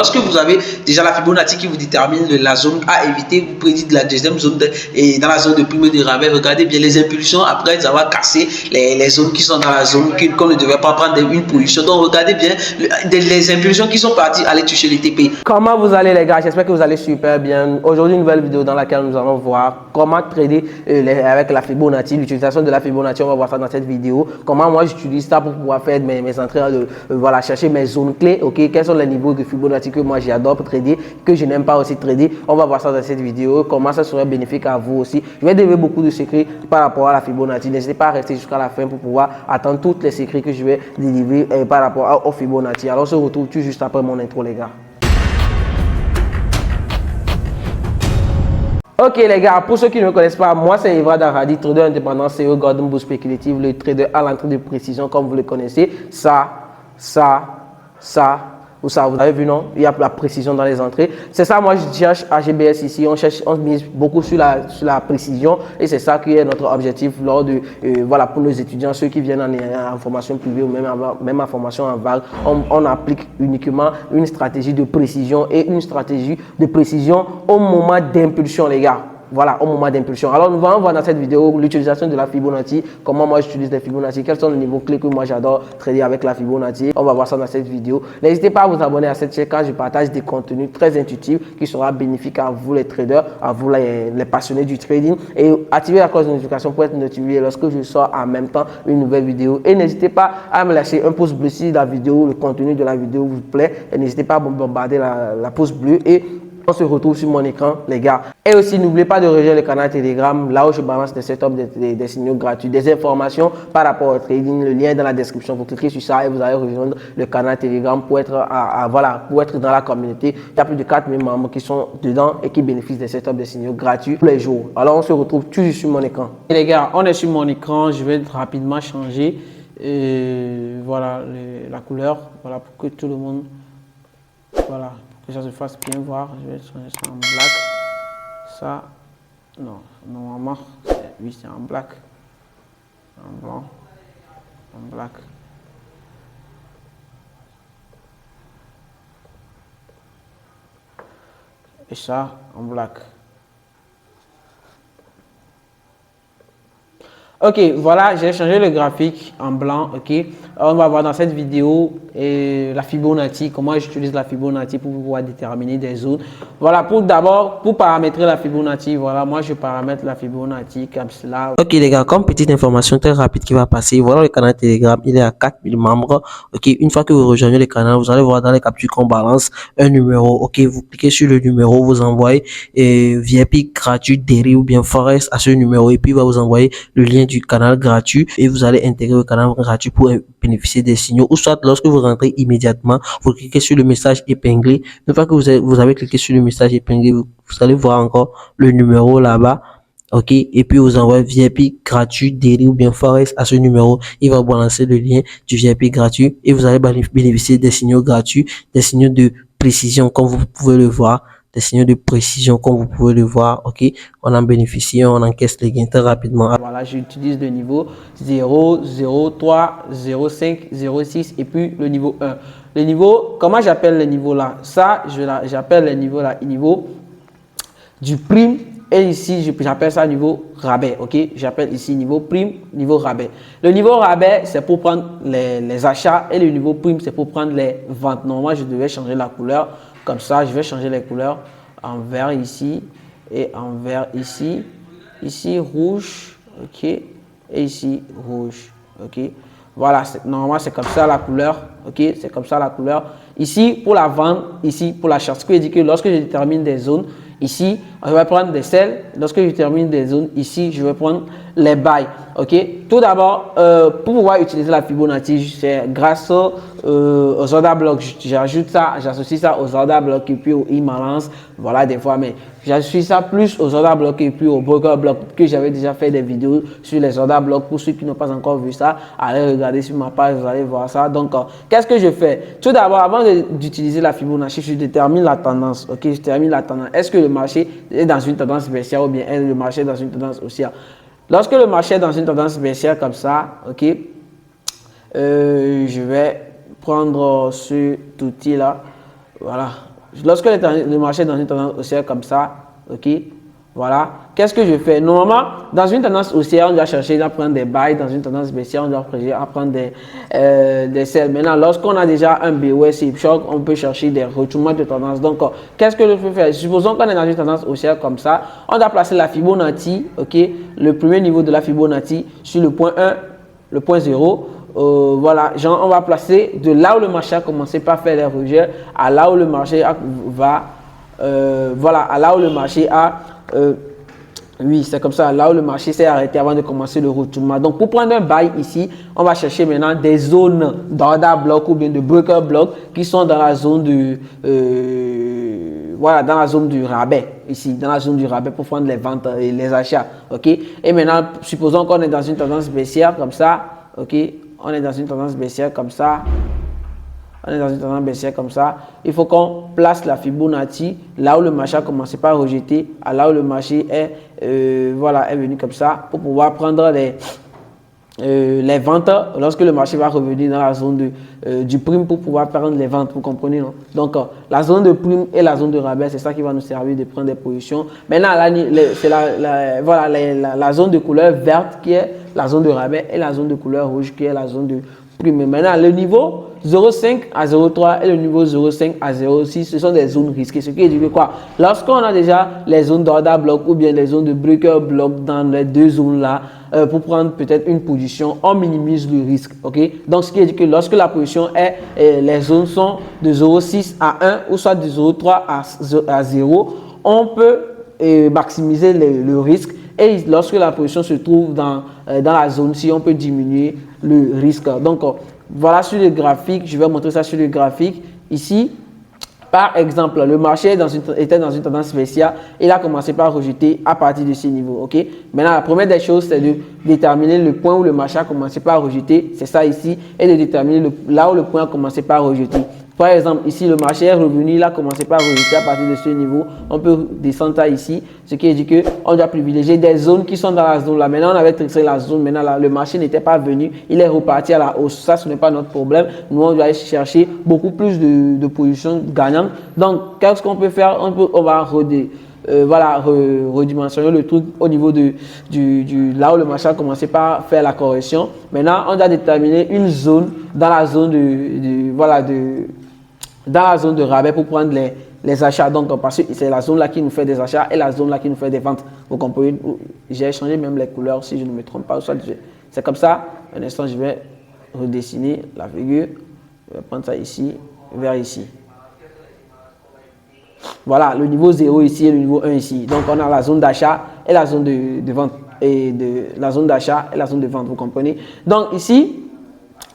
Lorsque vous avez déjà la Fibonacci qui vous détermine la zone à éviter, vous prédites la deuxième zone et dans la zone de prime de rabais, regardez bien les impulsions après avoir cassé les zones qui sont dans la zone qu'on ne devait pas prendre une position. Donc regardez bien les impulsions qui sont parties aller toucher les TP. Comment vous allez les gars? J'espère que vous allez super bien. Aujourd'hui une nouvelle vidéo dans laquelle nous allons voir comment trader avec la Fibonacci, l'utilisation de la Fibonacci. On va voir ça dans cette vidéo. Comment moi j'utilise ça pour pouvoir faire mes entrées, voilà, chercher mes zones clés. Ok, quels sont les niveaux de Fibonacci que moi j'adore pour trader, que je n'aime pas aussi trader. On va voir ça dans cette vidéo, comment ça serait bénéfique à vous aussi. Je vais donner beaucoup de secrets par rapport à la Fibonacci. N'hésitez pas à rester jusqu'à la fin pour pouvoir attendre tous les secrets que je vais délivrer par rapport au Fibonacci. Alors on se retrouve tout juste après mon intro les gars. Ok les gars, pour ceux qui ne me connaissent pas, moi c'est Evra Daradi, trader indépendant, CEO Golden Boot Spéculative, le trader à l'entrée de précision comme vous le connaissez. Vous avez vu non? Il y a la précision dans les entrées. C'est ça, moi je cherche à GBS ici, on mise beaucoup sur la précision et c'est ça qui est notre objectif lors de, voilà, pour nos étudiants, ceux qui viennent en formation privée ou même en formation en vague, on applique uniquement une stratégie de précision et une stratégie de précision au moment d'impulsion les gars. Voilà, au moment d'impulsion. Alors, nous allons voir dans cette vidéo l'utilisation de la Fibonacci, comment moi j'utilise la Fibonacci, quels sont les niveaux clés que moi j'adore trader avec la Fibonacci. On va voir ça dans cette vidéo. N'hésitez pas à vous abonner à cette chaîne car je partage des contenus très intuitifs qui seront bénéfiques à vous les traders, à vous les passionnés du trading. Et activez la cloche de notification pour être notifié lorsque je sors en même temps une nouvelle vidéo. Et n'hésitez pas à me lâcher un pouce bleu si la vidéo, le contenu de la vidéo vous plaît. Et n'hésitez pas à bombarder la pouce bleue et on se retrouve sur mon écran les gars. Et aussi n'oubliez pas de rejoindre le canal Telegram, là où je balance des setups, des signaux gratuits, des informations par rapport au trading. Le lien est dans la description. Vous cliquez sur ça et vous allez rejoindre le canal Telegram pour être, voilà, pour être dans la communauté. Il y a plus de 4000 membres qui sont dedans et qui bénéficient des setups, des signaux gratuits tous les jours. Alors on se retrouve toujours sur mon écran. Et les gars, on est sur mon écran. Je vais rapidement changer voilà, la couleur, voilà, pour que tout le monde, voilà, que ça se fasse bien voir. Je vais changer ça en black. Ça, non, normalement, oui, c'est en black. En blanc, en black. Et ça, en black. Ok, voilà, j'ai changé le graphique en blanc. Ok, on va voir dans cette vidéo la Fibonacci, comment j'utilise la Fibonacci pour pouvoir déterminer des zones. Voilà, d'abord, pour paramétrer la Fibonacci, voilà, moi je paramètre la Fibonacci comme cela. Ok les gars, comme petite information très rapide qui va passer, voilà le canal Telegram, il est à 4000 membres. Ok, une fois que vous rejoignez le canal, vous allez voir dans les captures qu'on balance un numéro. Ok, vous cliquez sur le numéro, vous envoyez VIP gratuit Derry ou bien Forex à ce numéro et puis il va vous envoyer le lien du canal gratuit et vous allez intégrer le canal gratuit pour bénéficier des signaux. Ou soit lorsque vous rentrez immédiatement, vous cliquez sur le message épinglé. Une fois que vous avez cliqué sur le message épinglé, vous allez voir encore le numéro là-bas. Ok, et puis vous envoyez VIP gratuit Derry ou bien Forex à ce numéro. Il va vous balancer le lien du VIP gratuit et vous allez bénéficier des signaux gratuits, des signaux de précision comme vous pouvez le voir. Des signaux de précision comme vous pouvez le voir. Ok, on en bénéficie, on encaisse les gains très rapidement. Voilà, j'utilise le niveau 0, 0, 3, 0, 5, 0, 6 et puis le niveau 1. Le niveau, comment j'appelle le niveau là? Ça, j'appelle le niveau là, niveau du prime. Et ici, j'appelle ça niveau rabais. Ok, j'appelle ici niveau prime, niveau rabais. Le niveau rabais, c'est pour prendre les achats et le niveau prime, c'est pour prendre les ventes. Normalement, je devais changer la couleur. Comme ça, je vais changer les couleurs en vert ici et en vert ici. Ici, rouge. Ok, et ici, rouge. Ok, voilà, normalement, c'est comme ça la couleur. Ok, c'est comme ça la couleur. Ici, pour la vente, ici, pour l'achat. Ce qui veut dire que lorsque je détermine des zones, ici, je vais prendre des sels. Lorsque je termine des zones, ici, je vais prendre les buy. Ok. Tout d'abord, pour pouvoir utiliser la Fibonacci, c'est grâce aux order blocks. J'ajoute ça, j'associe ça aux order blocks et puis aux imbalance. Voilà, des fois, mais j'associe ça plus aux order blocks et puis aux broker blocks que j'avais déjà fait des vidéos sur les order blocks. Pour ceux qui n'ont pas encore vu ça, allez regarder sur ma page, vous allez voir ça. Donc, qu'est-ce que je fais? Tout d'abord, avant d'utiliser la Fibonacci, je détermine la tendance. Ok, je détermine la tendance. Est-ce que le marché est dans une tendance baissière ou bien est le marché dans une tendance haussière? Lorsque le marché est dans une tendance baissière comme ça, ok, je vais prendre ce outil là, voilà, lorsque le marché est dans une tendance haussière comme ça, ok, voilà, qu'est-ce que je fais? Normalement, dans une tendance haussière, on doit chercher à prendre des buys. Dans une tendance baissière, on doit chercher à prendre des sells. Maintenant, lorsqu'on a déjà un BOS et choc, on peut chercher des retournements de tendance. Donc, qu'est-ce que je peux faire? Supposons qu'on est dans une tendance haussière comme ça, on doit placer la Fibonacci, ok, le premier niveau de la Fibonacci sur le point 1, le point 0. Voilà, genre, on va placer de là où le marché a commencé par faire les rejets à là où le marché va, voilà, à là où le marché a oui, c'est comme ça, là où le marché s'est arrêté avant de commencer le retournement. Donc, pour prendre un buy ici, on va chercher maintenant des zones d'order block ou bien de breaker block qui sont dans la zone du, voilà, dans la zone du rabais, ici, dans la zone du rabais pour prendre les ventes et les achats, ok? Et maintenant, supposons qu'on est dans une tendance baissière comme ça, ok? On est dans une tendance baissière comme ça. On est dans une tendance baissière comme ça. Il faut qu'on place la Fibonacci là où le marché a commencé par rejeter, à là où le marché est, voilà, est venu comme ça pour pouvoir prendre les ventes lorsque le marché va revenir dans la zone du prime pour pouvoir prendre les ventes, vous comprenez, non? Donc, la zone de prime et la zone de rabais, c'est ça qui va nous servir de prendre des positions. Maintenant, c'est la zone de couleur verte qui est la zone de rabais et la zone de couleur rouge qui est la zone de prime. Maintenant, le niveau 0,5 à 0,3 et le niveau 0,5 à 0,6, ce sont des zones risquées. Ce qui dit que quoi? Lorsqu'on a déjà les zones d'order block ou bien les zones de breaker block dans les deux zones-là, pour prendre peut-être une position, on minimise le risque. Ok? Donc, ce qui dit que lorsque la position est, les zones sont de 0,6 à 1 ou soit de 0,3 à 0, on peut maximiser le risque. Et lorsque la position se trouve dans la zone-ci, on peut diminuer le risque. Donc, voilà sur le graphique, je vais montrer ça sur le graphique. Ici, par exemple, le marché était dans une tendance baissière. Il a commencé par rejeter à partir de ce niveau. Ok? Maintenant, la première des choses, c'est de déterminer le point où le marché a commencé par rejeter. C'est ça ici. Et de déterminer là où le point a commencé par rejeter. Par exemple, ici, le marché est revenu, il a commencé par rejeter à partir de ce niveau. On peut descendre ça ici, ce qui dit qu'on doit privilégier des zones qui sont dans la zone là. Maintenant, on avait tracé la zone, maintenant là, le marché n'était pas venu, il est reparti à la hausse. Ça, ce n'est pas notre problème. Nous, on doit aller chercher beaucoup plus de positions gagnantes. Donc, qu'est-ce qu'on peut faire? On va redimensionner le truc au niveau là où le marché a commencé par faire la correction. Maintenant, on doit déterminer une zone dans la zone dans la zone de rabais pour prendre les achats. Donc, parce que c'est la zone là qui nous fait des achats et la zone là qui nous fait des ventes. Vous comprenez? J'ai changé même les couleurs si je ne me trompe pas. C'est comme ça. Un instant, je vais redessiner la figure. Je vais prendre ça ici, vers ici. Voilà, le niveau 0 ici et le niveau 1 ici. Donc, on a la zone d'achat et la zone de vente. La zone d'achat et la zone de vente, vous comprenez? Donc, ici,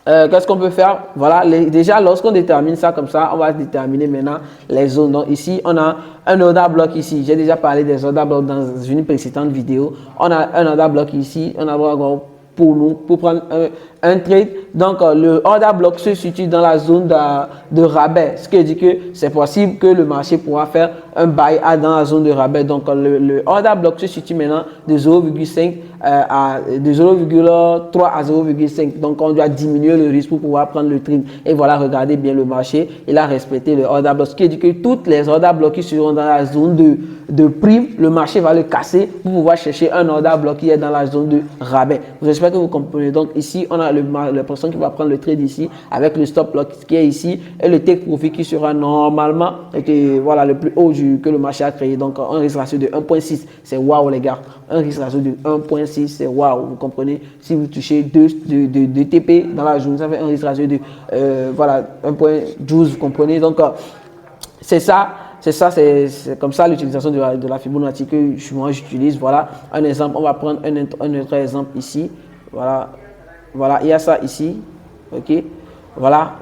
qu'est-ce qu'on peut faire? Voilà, déjà, lorsqu'on détermine ça comme ça, on va déterminer maintenant les zones. Donc, ici, on a un order block ici. J'ai déjà parlé des order blocks dans une précédente vidéo. On a un order block ici. On a pour nous, pour prendre un trade. Donc, le order block se situe dans la zone de rabais, ce qui dit que c'est possible que le marché pourra faire un buy dans la zone de rabais. Donc, le order block se situe maintenant de 0,5 de 0,3 à 0,5. Donc, on doit diminuer le risque pour pouvoir prendre le trade. Et voilà, regardez bien le marché. Il a respecté le order block, ce qui dit que toutes les order blocks qui seront dans la zone de prime, le marché va le casser pour pouvoir chercher un order block qui est dans la zone de rabais. J'espère que vous comprenez. Donc, ici, on a la personne qui va prendre le trade ici avec le stop loss qui est ici et le take profit qui sera normalement voilà, le plus haut que le marché a créé. Donc, un risque ratio de 1,6, c'est waouh les gars. Un risque ratio de 1,6, c'est waouh. Vous comprenez? Si vous touchez 2 TP dans la journée, ça fait un risque ratio de voilà, 1,12. Vous comprenez? Donc, c'est ça. C'est comme ça l'utilisation de la Fibonacci que moi j'utilise. Voilà un exemple. On va prendre un autre exemple ici. Voilà, il y a ça ici. Ok. Voilà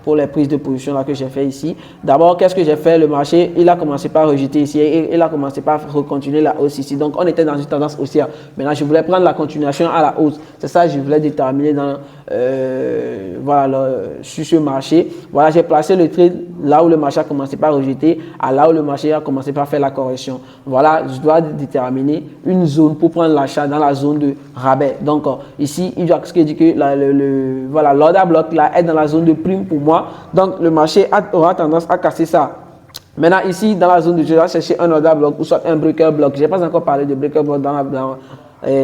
pour les prises de position là que j'ai fait ici. D'abord, qu'est-ce que j'ai fait? Le marché, il a commencé par rejeter ici et il a commencé par continuer la hausse ici. Donc, on était dans une tendance haussière. Maintenant, je voulais prendre la continuation à la hausse. C'est ça que je voulais déterminer sur ce marché. Voilà, j'ai placé le trade là où le marché a commencé par rejeter à là où le marché a commencé par faire la correction. Voilà, je dois déterminer une zone pour prendre l'achat dans la zone de rabais. Donc, ici, il doit ce qui dit que l'order block là est dans la zone de prime pour moi. Donc, le marché aura tendance à casser ça Maintenant, ici, dans la zone de jeu, je vais chercher un order block ou soit un breaker block. Je n'ai pas encore parlé de breaker block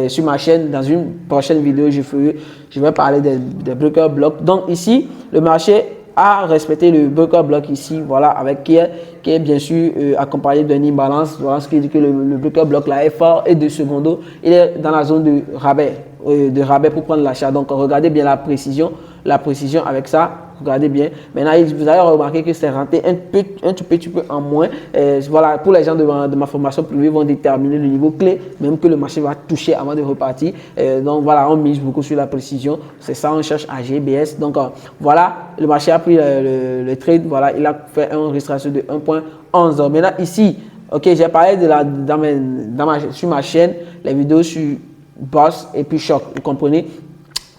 sur ma chaîne. Dans une prochaine vidéo, je vais parler des breaker blocks. Donc ici, le marché a respecté le breaker block ici, voilà, avec qui est bien sûr accompagné d'un imbalance. Voilà ce qui dit que le breaker block là est fort et de secondo, il est dans la zone de rabais pour prendre l'achat. Donc regardez bien la précision avec ça. Regardez bien. Maintenant, vous avez remarqué que c'est rentré un tout petit peu en moins. Voilà, pour les gens de ma formation privée vont déterminer le niveau clé, même que le marché va toucher avant de repartir. Donc voilà, on mise beaucoup sur la précision. C'est ça, on cherche à GBS. Donc voilà, le marché a pris le trade. Voilà, il a fait un risque ratio de 1.11. Maintenant ici, ok, j'ai parlé sur ma chaîne, les vidéos sur Boss et puis Choc. Vous comprenez?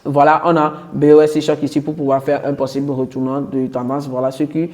Voilà, on a BOS et Choc ici pour pouvoir faire un possible retournement de tendance. Voilà, ceux qui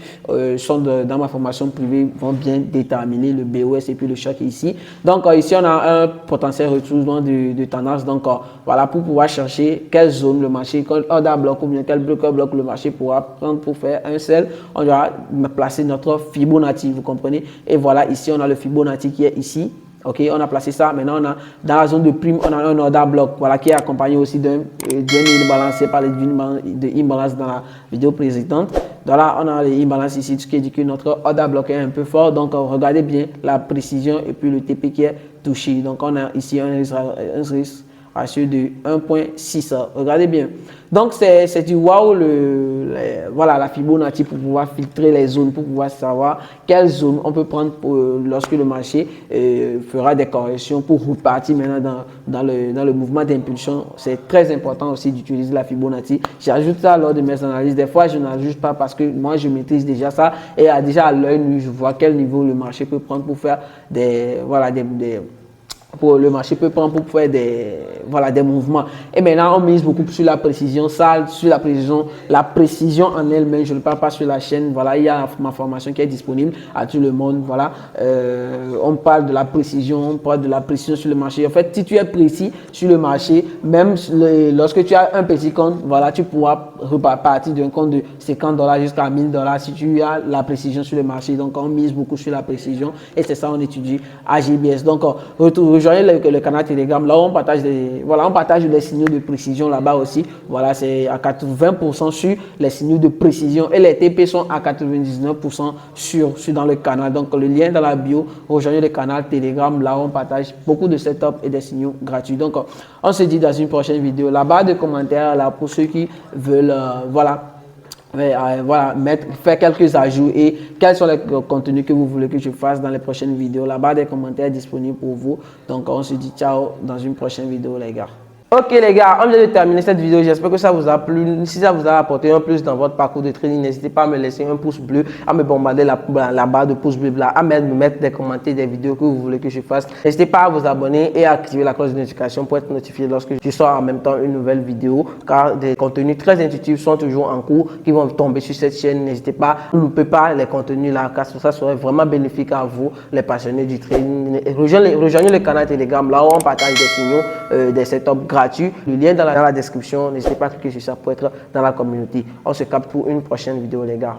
sont dans ma formation privée vont bien déterminer le BOS et puis le Choc ici. Donc ici, on a un potentiel retournement de tendance. Donc voilà, pour pouvoir chercher quelle zone le marché, quel order block ou bien quel bloqueur bloc le marché pourra prendre pour faire un sell. On doit placer notre Fibonacci, vous comprenez? Et voilà, ici, on a le Fibonacci qui est ici. Ok, on a placé ça. Maintenant, on a dans la zone de prime, on a un order block, voilà, qui est accompagné aussi d'un imbalance. J'ai parlé de imbalance dans la vidéo précédente. Donc là, on a les imbalances ici, ce qui dit que notre order block est un peu fort. Donc, regardez bien la précision et puis le TP qui est touché. Donc, on a ici un risque ratio de 1.6. Regardez bien. Donc, c'est du wow, voilà, la Fibonacci pour pouvoir filtrer les zones, pour pouvoir savoir quelles zones on peut prendre lorsque le marché fera des corrections pour repartir maintenant dans le mouvement d'impulsion. C'est très important aussi d'utiliser la Fibonacci. J'ajoute ça lors de mes analyses. Des fois, je n'ajoute pas parce que moi, je maîtrise déjà ça et déjà à l'œil nu, je vois quel niveau le marché peut prendre pour faire le marché peut prendre pour faire des mouvements. Et maintenant, on mise beaucoup sur la précision, sur la précision en elle-même. Je ne parle pas sur la chaîne. Voilà, il y a ma formation qui est disponible à tout le monde. Voilà, on parle de la précision, on parle de la précision sur le marché. En fait, si tu es précis sur le marché, même lorsque tu as un petit compte, voilà, tu pourras repartir d'un compte de $50 jusqu'à $1000 si tu as la précision sur le marché. Donc, on mise beaucoup sur la précision et c'est ça on étudie à GBS. Donc, rejoignez le canal Telegram. Là, on partage les signaux de précision là-bas aussi. Voilà, c'est à 80% sur les signaux de précision et les TP sont à 99% sur dans le canal. Donc, le lien dans la bio, rejoignez le canal Telegram. Là, on partage beaucoup de setups et des signaux gratuits. Donc, on se dit dans une prochaine vidéo. La barre de commentaires, là, pour ceux qui veulent, faire quelques ajouts et quels sont les contenus que vous voulez que je fasse dans les prochaines vidéos. La barre des commentaires est disponible pour vous. Donc, on se dit ciao dans une prochaine vidéo, les gars. Ok les gars, on vient de terminer cette vidéo, j'espère que ça vous a plu. Si ça vous a apporté un plus dans votre parcours de trading, n'hésitez pas à me laisser un pouce bleu, à me bombarder la barre de pouce bleu là, à me mettre des commentaires, des vidéos que vous voulez que je fasse. N'hésitez pas à vous abonner et à activer la cloche de notification pour être notifié lorsque je sors en même temps une nouvelle vidéo, car des contenus très intuitifs sont toujours en cours qui vont tomber sur cette chaîne. N'hésitez pas, ne loupez pas les contenus là, car ça serait vraiment bénéfique à vous, les passionnés du trading. Rejoignez le canal Telegram, là où on partage des signaux, des setups gratuits. Le lien dans la description. N'hésitez pas à cliquer sur ça pour être dans la communauté. On se capte pour une prochaine vidéo, les gars.